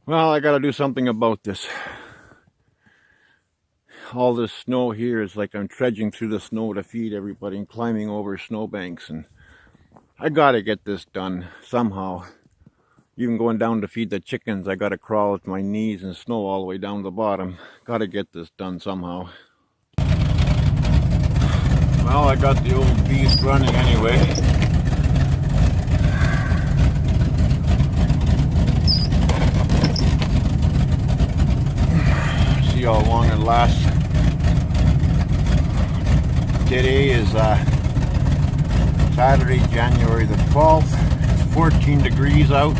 Well, I gotta do something about this. All this snow here is like I'm trudging through the snow to feed everybody and climbing over snowbanks, and I gotta get this done somehow. Even going down to feed the chickens, I gotta crawl with my knees in snow all the way down to the bottom. Gotta get this done somehow. Well, I got the old beast running anyway. See how long it lasts. Today is Saturday, January the 12th. It's 14 degrees out.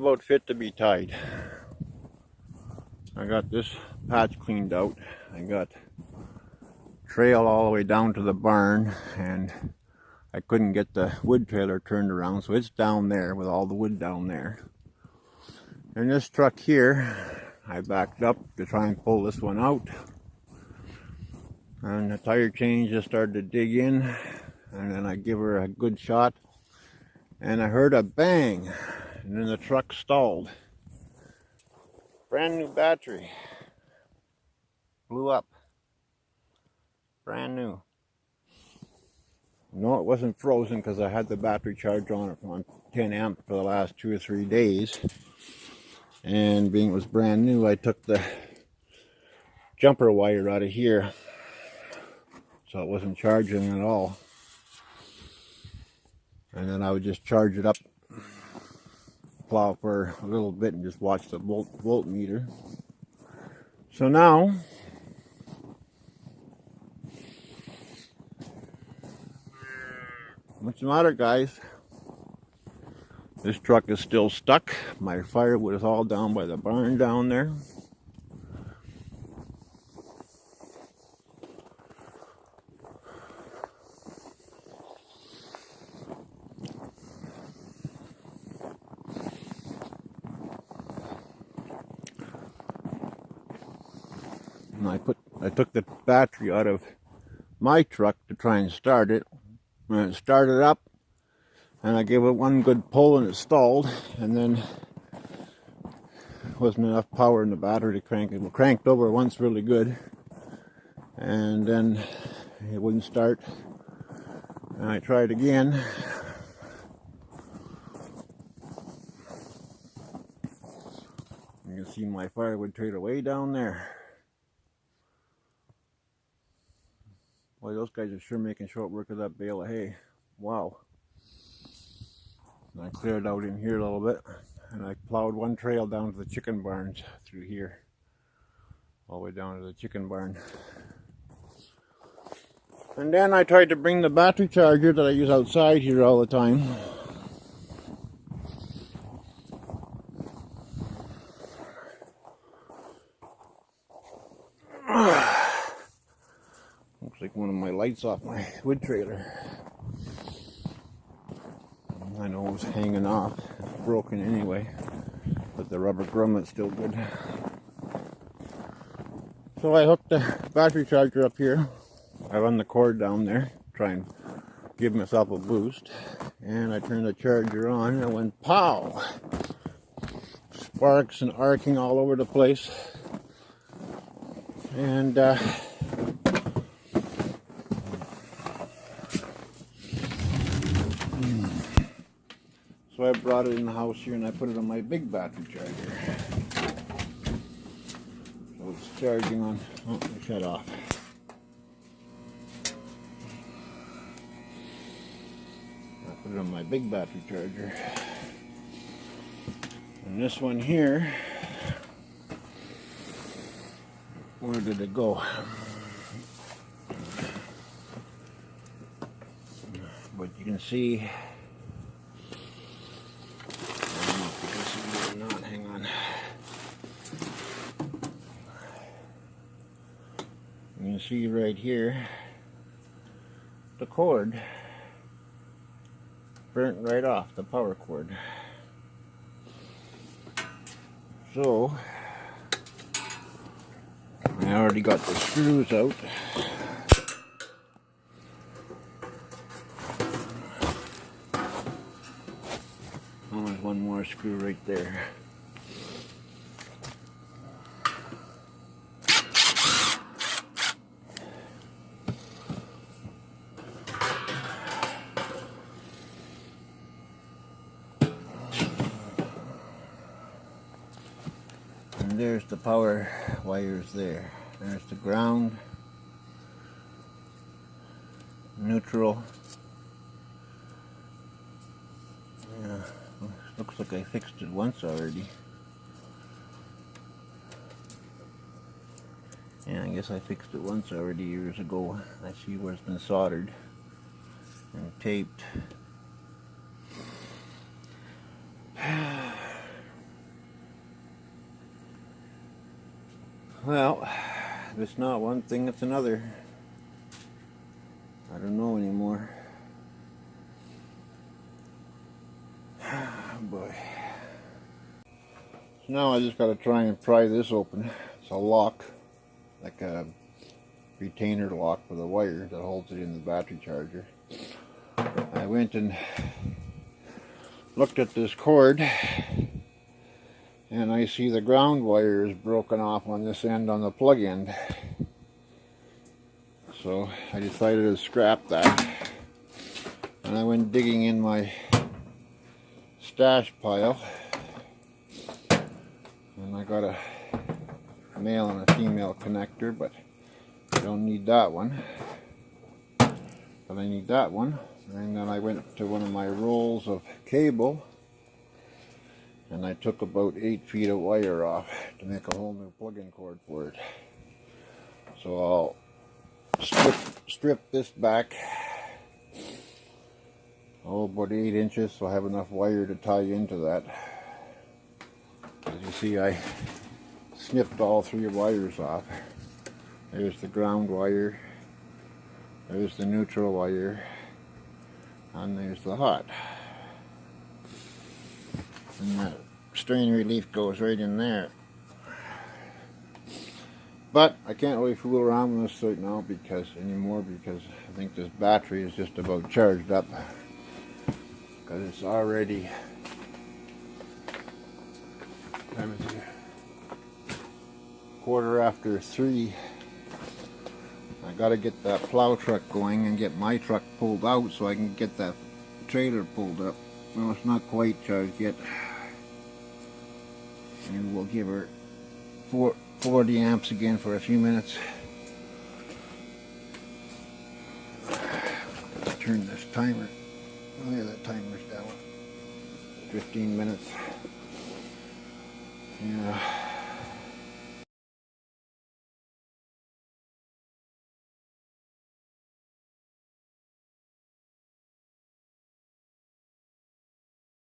about fit to be tied. I got this patch cleaned out. I got trail all the way down to the barn, and I couldn't get the wood trailer turned around, so it's down there with all the wood down there. And this truck here, I backed up to try and pull this one out, and the tire chain just started to dig in, and then I give her a good shot, and I heard a bang, and then the truck stalled. Brand new battery blew up, brand new. No, it wasn't frozen because I had the battery charge on it on 10 amp for the last 2 or 3 days. And being it was brand new, I took the jumper wire out of here, so it wasn't charging at all. And then I would just charge it up, plow for a little bit, and just watch the voltmeter. So now, what's the matter, guys? This truck is still stuck. My firewood is all down by the barn down there. And I took the battery out of my truck to try and start it. When it started up, and I gave it one good pull and it stalled, and then wasn't enough power in the battery to crank it. It cranked over once really good, and then it wouldn't start, and I tried again. You can see my firewood trailer way down there. Boy, those guys are sure making short work of that bale of hay. Wow. And I cleared out in here a little bit, and I plowed one trail down to the chicken barns through here, all the way down to the chicken barn. And then I tried to bring the battery charger that I use outside here all the time. Looks like one of my lights off my wood trailer. I know it was hanging off. It's broken anyway, but the rubber grommet's still good. So I hooked the battery charger up here. I run the cord down there, try and give myself a boost, and I turned the charger on, and it went pow! Sparks and arcing all over the place. And so I brought it in the house here, and I put it on my big battery charger. So it's charging on, oh, it shut off. I put it on my big battery charger. And this one here, where did it go? But you can see, hang on. You can see right here, the cord burnt right off, the power cord. So, I already got the screws out. Oh, there's one more screw right there. And there's the power wires there. There's the ground, neutral. Yeah, looks like I fixed it once already. Yeah, I guess I fixed it once already years ago. I see where it's been soldered and taped. Well, if it's not one thing, it's another. I don't know anymore. Oh boy. So now I just got to try and pry this open. It's a lock, like a retainer lock with a wire that holds it in the battery charger. I went and looked at this cord, and I see the ground wire is broken off on this end on the plug end. So I decided to scrap that, and I went digging in my stash pile, and I got a male and a female connector, but I don't need that one. But I need that one. And then I went to one of my rolls of cable, and I took about 8 feet of wire off to make a whole new plug-in cord for it. So I'll strip this back, about 8 inches, so I have enough wire to tie into that. As you see, I snipped all 3 wires off. There's the ground wire, there's the neutral wire, and there's the hot. And that strain relief goes right in there. But I can't really fool around with this right now anymore because I think this battery is just about charged up. Because it's already, time is it? 3:15. I gotta get that plow truck going and get my truck pulled out so I can get that trailer pulled up. Well, it's not quite charged yet. And we'll give her 40 amps again for a few minutes. Let's turn this timer. Oh yeah, that timer's down. 15 minutes. Yeah.